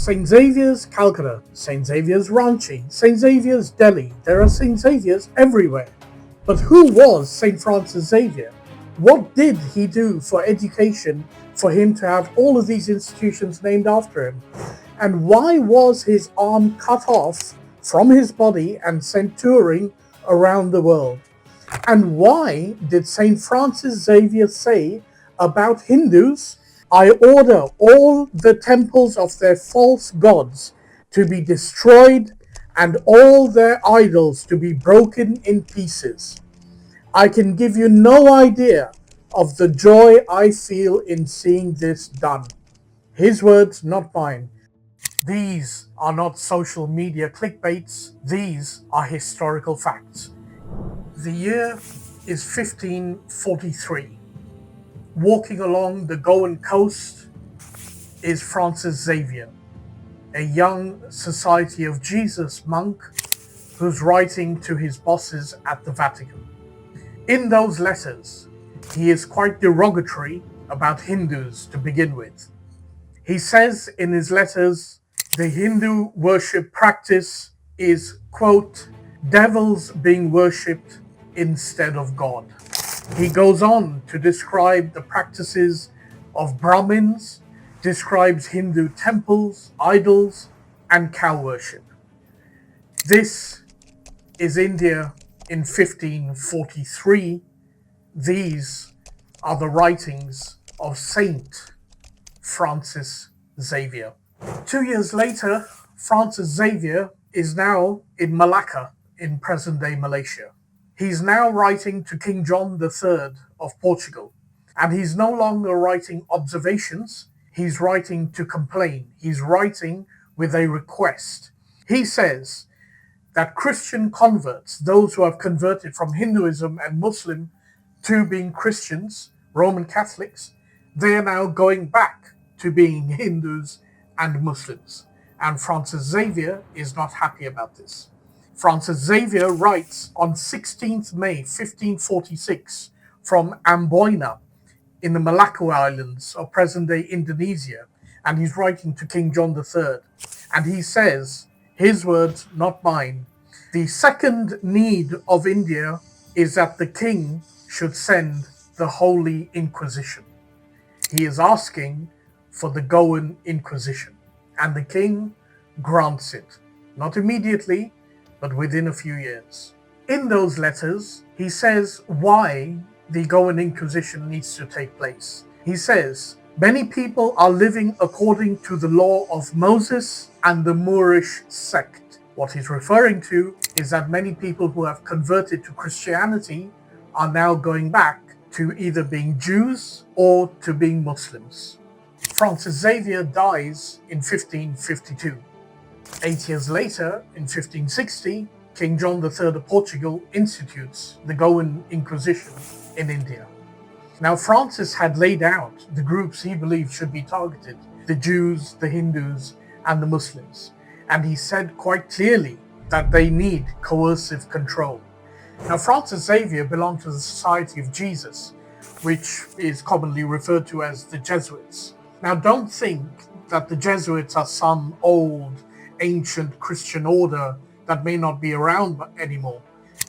St. Xavier's Calcutta, St. Xavier's Ranchi, St. Xavier's Delhi. There are St. Xavier's everywhere. But who was St. Francis Xavier? What did he do for education for him to have all of these institutions named after him? And why was his arm cut off from his body and sent touring around the world? And why did St. Francis Xavier say about Hindus, I order all the temples of their false gods to be destroyed and all their idols to be broken in pieces? I can give you no idea of the joy I feel in seeing this done. His words, not mine. These are not social media clickbaits. These are historical facts. The year is 1543. Walking along the Goan coast is Francis Xavier, a young Society of Jesus monk who's writing to his bosses at the Vatican. In those letters, he is quite derogatory about Hindus to begin with. He says in his letters, the Hindu worship practice is, quote, devils being worshipped instead of God. He goes on to describe the practices of Brahmins, describes Hindu temples, idols, and cow worship. This is India in 1543. These are the writings of Saint Francis Xavier. 2 years later, Francis Xavier is now in Malacca in present-day Malaysia. He's now writing to King John III of Portugal, and he's no longer writing observations, he's writing to complain. He's writing with a request. He says that Christian converts, those who have converted from Hinduism and Muslim to being Christians, Roman Catholics, they are now going back to being Hindus and Muslims. And Francis Xavier is not happy about this. Francis Xavier writes on 16th May 1546 from Amboina in the Malacca Islands of present-day Indonesia, and he's writing to King John III. And he says, his words, not mine, the second need of India is that the king should send the Holy Inquisition. He is asking for the Goan Inquisition, and the king grants it, not immediately, but within a few years. In those letters, he says why the Goan Inquisition needs to take place. He says, many people are living according to the law of Moses and the Moorish sect. What he's referring to is that many people who have converted to Christianity are now going back to either being Jews or to being Muslims. Francis Xavier dies in 1552. 8 years later, in 1560, King John III of Portugal institutes the Goan Inquisition in India. Now, Francis had laid out the groups he believed should be targeted, the Jews, the Hindus, and the Muslims. And he said quite clearly that they need coercive control. Now, Francis Xavier belonged to the Society of Jesus, which is commonly referred to as the Jesuits. Now, don't think that the Jesuits are some old, ancient Christian order that may not be around anymore.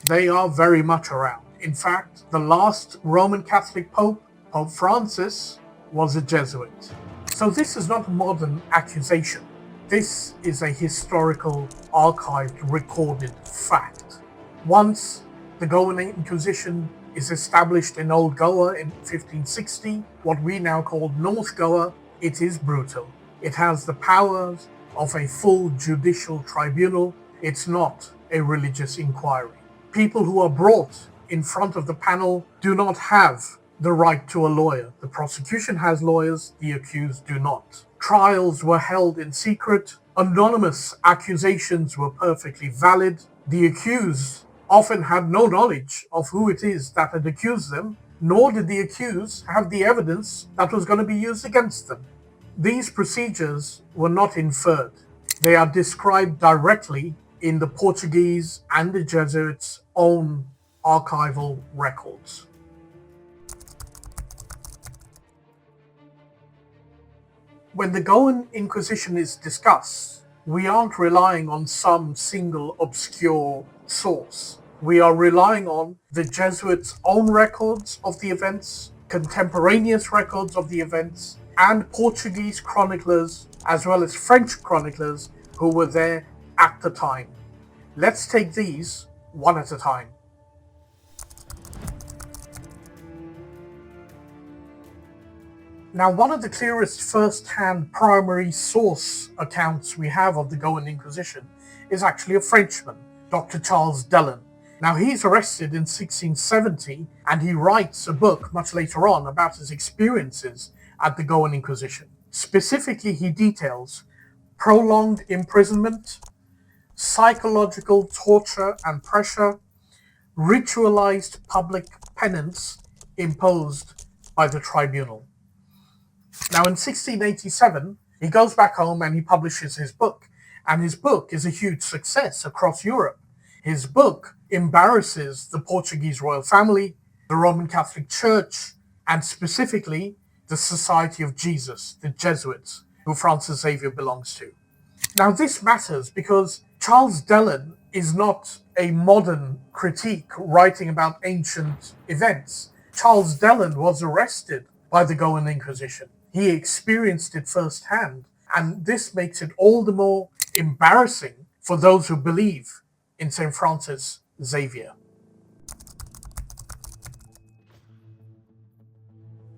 They are very much around. In fact, the last Roman Catholic Pope, Pope Francis, was a Jesuit. So this is not a modern accusation. This is a historical, archived, recorded fact. Once the Goan Inquisition is established in Old Goa in 1560, what we now call North Goa, it is brutal. It has the powers of a full judicial tribunal. It's not a religious inquiry. People who are brought in front of the panel do not have the right to a lawyer. The prosecution has lawyers, the accused do not. Trials were held in secret. Anonymous accusations were perfectly valid. The accused often had no knowledge of who it is that had accused them, nor did the accused have the evidence that was going to be used against them. These procedures were not inferred. They are described directly in the Portuguese and the Jesuits' own archival records. When the Goan Inquisition is discussed, we aren't relying on some single obscure source. We are relying on the Jesuits' own records of the events, contemporaneous records of the events, and Portuguese chroniclers as well as French chroniclers who were there at the time. Let's take these one at a time. Now, one of the clearest first-hand primary source accounts we have of the Goan Inquisition is actually a Frenchman, Dr. Charles Dellon. Now, he's arrested in 1670, and he writes a book much later on about his experiences at the Goan Inquisition. Specifically, he details prolonged imprisonment, psychological torture and pressure, ritualized public penance imposed by the tribunal. Now, in 1687, he goes back home and he publishes his book. And his book is a huge success across Europe. His book embarrasses the Portuguese royal family, the Roman Catholic Church, and specifically the Society of Jesus, the Jesuits, who Francis Xavier belongs to. Now, this matters because Charles Dellon is not a modern critique writing about ancient events. Charles Dellon was arrested by the Goan Inquisition. He experienced it firsthand, and this makes it all the more embarrassing for those who believe in St. Francis Xavier.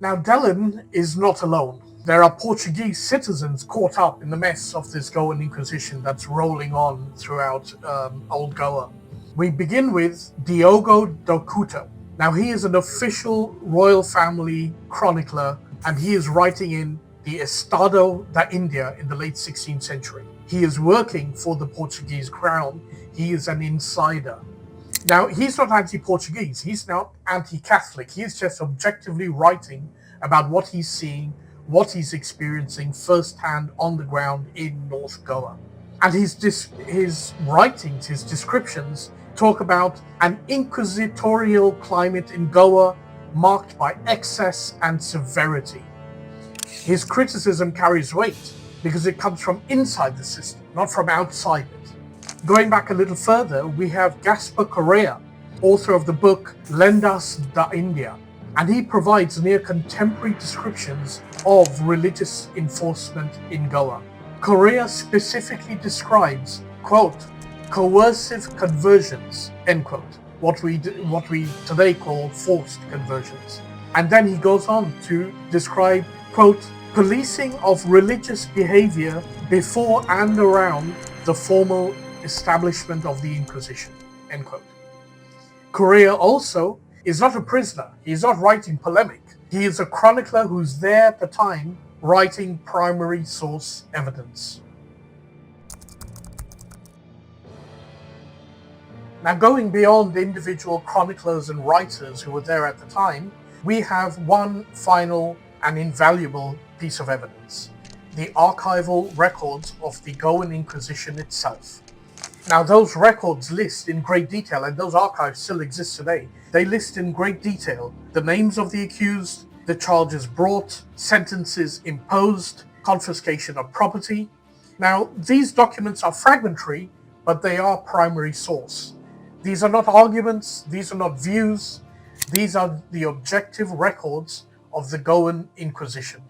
Now, Dellon is not alone. There are Portuguese citizens caught up in the mess of this Goan Inquisition that's rolling on throughout Old Goa. We begin with Diogo do Couto. Now, he is an official royal family chronicler, and he is writing in the Estado da India in the late 16th century. He is working for the Portuguese crown. He is an insider. Now, he's not anti-Portuguese. He's not anti-Catholic. He's just objectively writing about what he's seeing, what he's experiencing firsthand on the ground in North Goa. And his writings, his descriptions, talk about an inquisitorial climate in Goa marked by excess and severity. His criticism carries weight because it comes from inside the system, not from outside it. Going back a little further, we have Gaspar Correa, author of the book Lendas da India, and he provides near contemporary descriptions of religious enforcement in Goa. Correa specifically describes, quote, coercive conversions, end quote, what we today call forced conversions. And then he goes on to describe, quote, policing of religious behavior before and around the formal establishment of the Inquisition, end quote. Correa also is not a prisoner. He's not writing polemic. He is a chronicler who's there at the time writing primary source evidence. Now, going beyond individual chroniclers and writers who were there at the time, we have one final and invaluable piece of evidence: the archival records of the Goan Inquisition itself. Now, those records list in great detail, and those archives still exist today, they list in great detail the names of the accused, the charges brought, sentences imposed, confiscation of property. Now, these documents are fragmentary, but they are primary source. These are not arguments, these are not views, these are the objective records of the Goan Inquisition.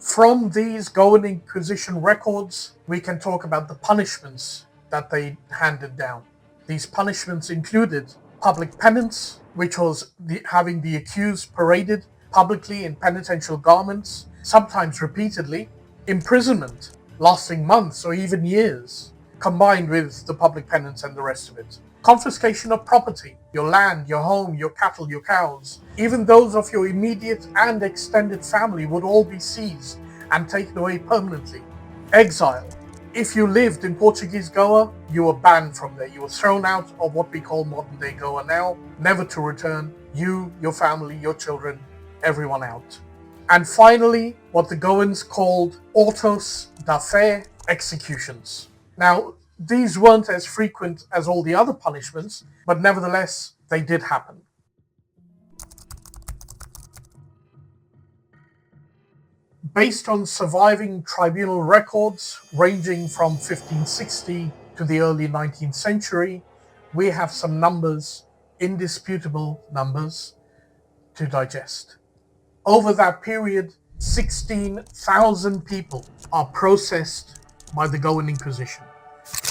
From these Goan Inquisition records, we can talk about the punishments that they handed down. These punishments included public penance, which was having the accused paraded publicly in penitential garments, sometimes repeatedly, imprisonment, lasting months or even years, combined with the public penance and the rest of it. Confiscation of property, your land, your home, your cattle, your cows, even those of your immediate and extended family would all be seized and taken away permanently. Exile. If you lived in Portuguese Goa, you were banned from there. You were thrown out of what we call modern day Goa now, never to return. You, your family, your children, everyone out. And finally, what the Goans called autos da fé executions. Now, these weren't as frequent as all the other punishments, but nevertheless, they did happen. Based on surviving tribunal records ranging from 1560 to the early 19th century, we have some numbers, indisputable numbers, to digest. Over that period, 16,000 people are processed by the Goan Inquisition.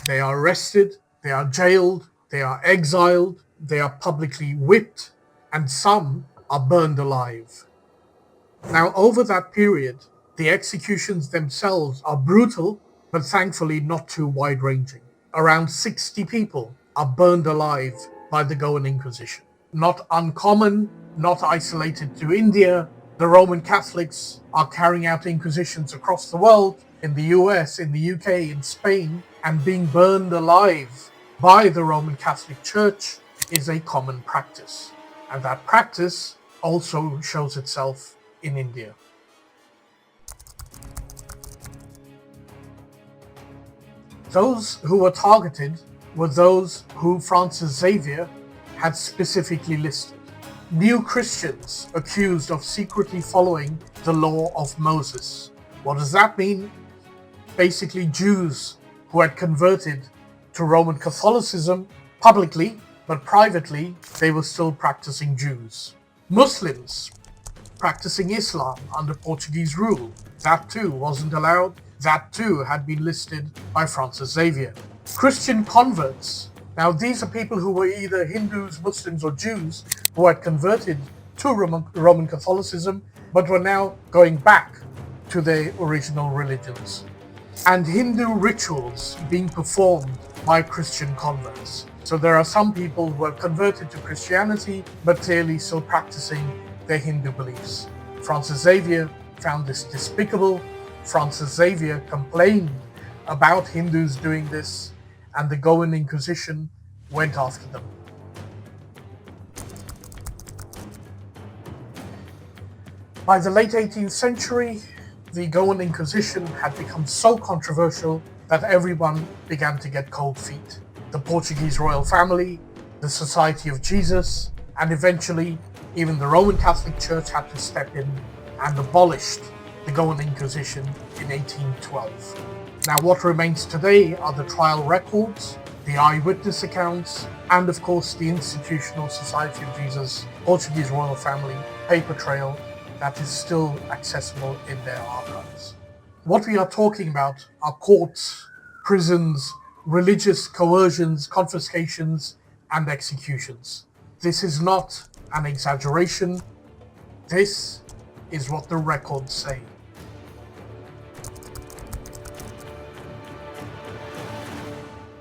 They are arrested, they are jailed, they are exiled, they are publicly whipped, and some are burned alive. Now, over that period, the executions themselves are brutal, but thankfully not too wide-ranging. Around 60 people are burned alive by the Goan Inquisition. Not uncommon, not isolated to India. The Roman Catholics are carrying out inquisitions across the world, in the US, in the UK, in Spain, and being burned alive by the Roman Catholic Church is a common practice. And that practice also shows itself in India. Those who were targeted were those who Francis Xavier had specifically listed. New Christians accused of secretly following the law of Moses. What does that mean? Basically, Jews who had converted to Roman Catholicism publicly, but privately they were still practicing Jews. Muslims practicing Islam under Portuguese rule. That too wasn't allowed. That too had been listed by Francis Xavier. Christian converts. Now these are people who were either Hindus, Muslims or Jews who had converted to Roman Catholicism but were now going back to their original religions. And Hindu rituals being performed by Christian converts. So there are some people who have converted to Christianity but clearly still practicing their Hindu beliefs. Francis Xavier found this despicable. Francis Xavier complained about Hindus doing this, and the Goan Inquisition went after them. By the late 18th century, the Goan Inquisition had become so controversial that everyone began to get cold feet. The Portuguese royal family, the Society of Jesus, and eventually even the Roman Catholic Church had to step in and abolished the Goan Inquisition in 1812. Now what remains today are the trial records, the eyewitness accounts, and of course the Institutional Society of Jesus, Portuguese royal family, paper trail that is still accessible in their archives. What we are talking about are courts, prisons, religious coercions, confiscations, and executions. This is not an exaggeration. This is what the records say.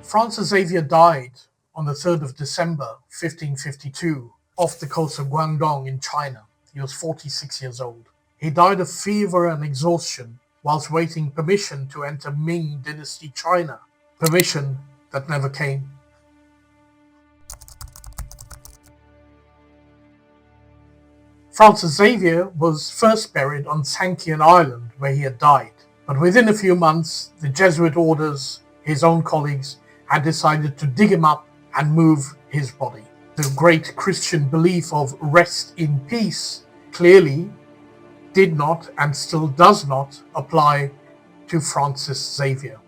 Francis Xavier died on the 3rd of December 1552 off the coast of Guangdong in China. He was 46 years old. He died of fever and exhaustion whilst waiting permission to enter Ming Dynasty China, permission that never came. Francis Xavier was first buried on Sankian Island where he had died, but within a few months the Jesuit orders, his own colleagues, had decided to dig him up and move his body. The great Christian belief of rest in peace clearly did not and still does not apply to Francis Xavier.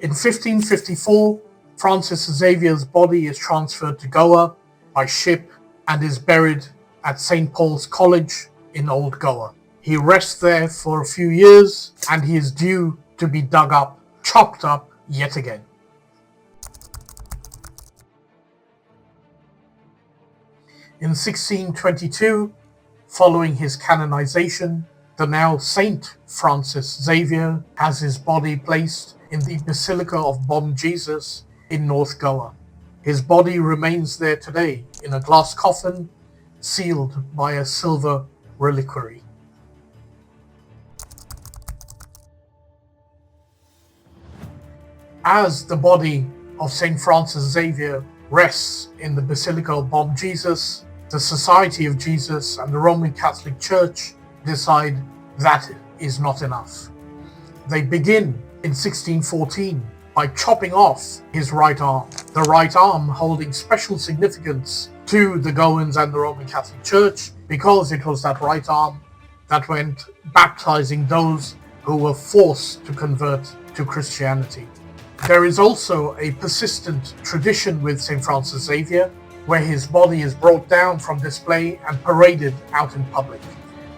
In 1554, Francis Xavier's body is transferred to Goa by ship and is buried at St. Paul's College in Old Goa. He rests there for a few years and he is due to be dug up, chopped up yet again. In 1622, following his canonization, the now Saint Francis Xavier has his body placed in the Basilica of Bom Jesus in North Goa. His body remains there today in a glass coffin sealed by a silver reliquary. As the body of St. Francis Xavier rests in the Basilica of Bom Jesus, the Society of Jesus and the Roman Catholic Church decide that is not enough. They begin in 1614 by chopping off his right arm, the right arm holding special significance to the Goans and the Roman Catholic Church, because it was that right arm that went baptizing those who were forced to convert to Christianity. There is also a persistent tradition with St. Francis Xavier, where his body is brought down from display and paraded out in public.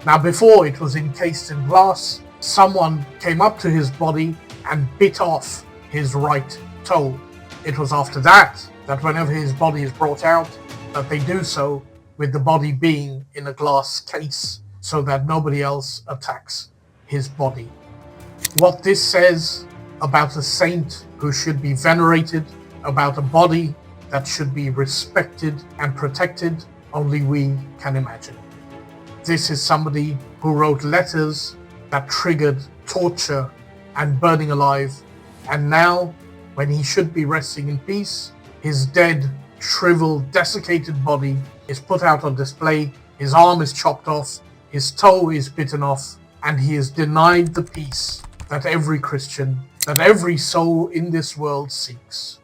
Now, before it was encased in glass, someone came up to his body and bit off his right toe. It was after that whenever his body is brought out, that they do so with the body being in a glass case so that nobody else attacks his body. What this says about a saint who should be venerated, about a body that should be respected and protected, only we can imagine. This is somebody who wrote letters that triggered torture and burning alive, and now, when he should be resting in peace, his dead, shriveled, desiccated body is put out on display, his arm is chopped off, his toe is bitten off, and he is denied the peace that every Christian, that every soul in this world seeks.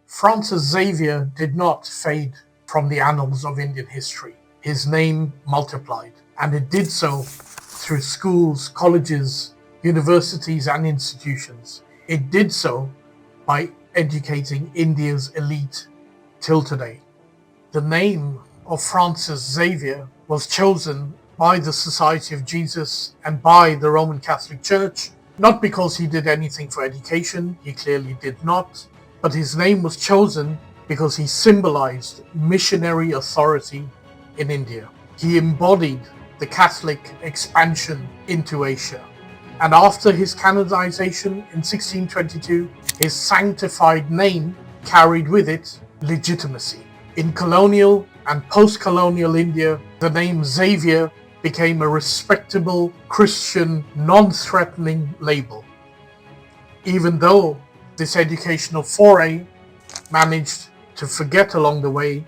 Francis Xavier did not fade from the annals of Indian history. His name multiplied, and it did so through schools, colleges, universities, and institutions. It did so by educating India's elite till today. The name of Francis Xavier was chosen by the Society of Jesus and by the Roman Catholic Church, not because he did anything for education, he clearly did not, but his name was chosen because he symbolized missionary authority in India. He embodied the Catholic expansion into Asia. And after his canonization in 1622, his sanctified name carried with it legitimacy. In colonial and post-colonial India, the name Xavier became a respectable Christian, non-threatening label. Even though this educational foray managed to forget along the way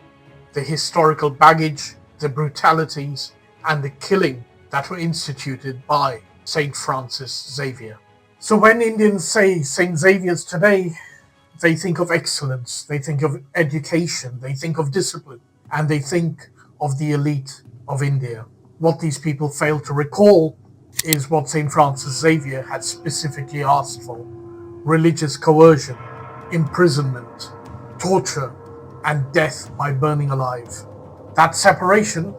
the historical baggage, the brutalities, and the killing that were instituted by St. Francis Xavier. So when Indians say St. Xavier's today, they think of excellence, they think of education, they think of discipline, and they think of the elite of India. What these people fail to recall is what St. Francis Xavier had specifically asked for: religious coercion, imprisonment, torture, and death by burning alive. That separation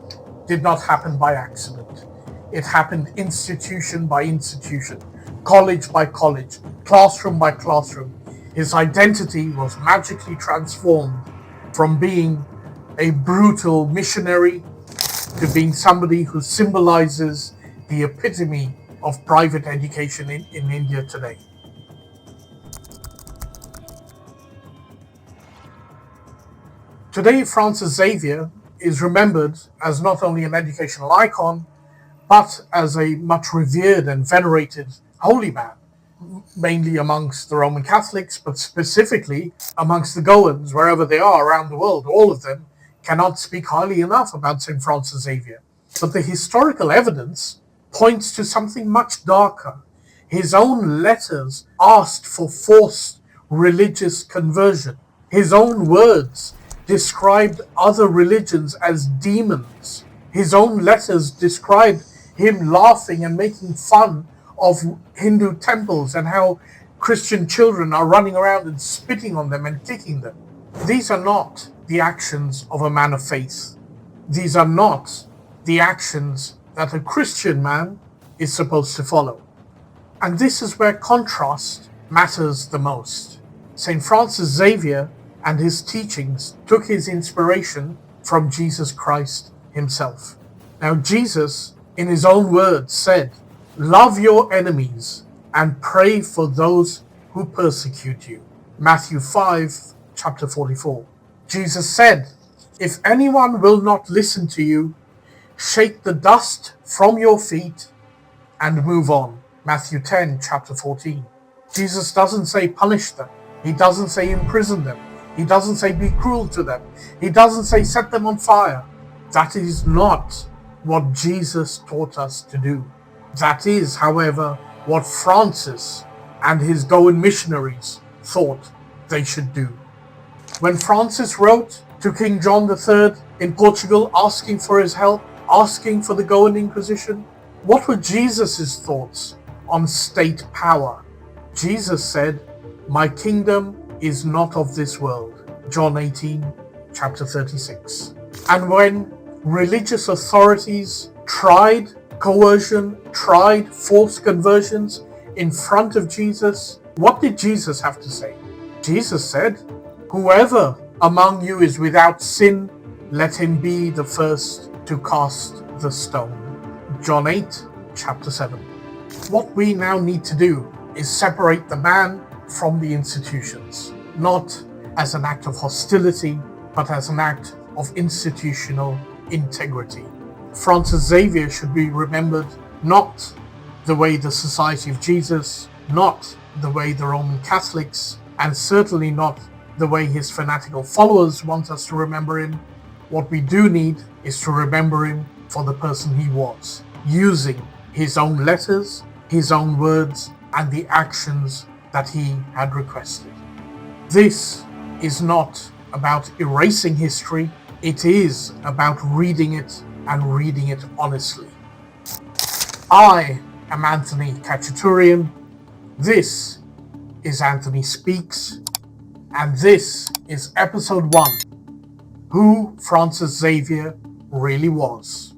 did not happen by accident. It happened institution by institution, college by college, classroom by classroom. His identity was magically transformed from being a brutal missionary to being somebody who symbolizes the epitome of private education in India today. Today, Francis Xavier is remembered as not only an educational icon, but as a much revered and venerated holy man, mainly amongst the Roman Catholics, but specifically amongst the Goans, wherever they are around the world. All of them cannot speak highly enough about St. Francis Xavier. But the historical evidence points to something much darker. His own letters asked for forced religious conversion. His own words described other religions as demons. His own letters described him laughing and making fun of Hindu temples and how Christian children are running around and spitting on them and kicking them. These are not the actions of a man of faith. These are not the actions that a Christian man is supposed to follow. And this is where contrast matters the most. St. Francis Xavier and his teachings took his inspiration from Jesus Christ himself. Now, Jesus, in his own words, said, "Love your enemies and pray for those who persecute you." Matthew 5, chapter 44. Jesus said, "If anyone will not listen to you, shake the dust from your feet and move on." Matthew 10, chapter 14. Jesus doesn't say punish them. He doesn't say imprison them. He doesn't say be cruel to them. He doesn't say set them on fire. That is not what Jesus taught us to do. That is, however, what Francis and his Goan missionaries thought they should do. When Francis wrote to King John III in Portugal asking for his help, asking for the Goan Inquisition, what were Jesus' thoughts on state power? Jesus said, "My kingdom is not of this world." John 18, chapter 36. And when religious authorities tried coercion, tried forced conversions in front of Jesus, what did Jesus have to say? Jesus said, "Whoever among you is without sin, let him be the first to cast the stone." John 8, chapter 7. What we now need to do is separate the man from the institutions, not as an act of hostility, but as an act of institutional integrity. Francis Xavier should be remembered not the way the Society of Jesus, not the way the Roman Catholics, and certainly not the way his fanatical followers want us to remember him. What we do need is to remember him for the person he was, using his own letters, his own words, and the actions that he had requested. This is not about erasing history, it is about reading it and reading it honestly. I am Anthony Kachaturian. This is Anthony Speaks, and this is episode 1, Who Francis Xavier Really Was.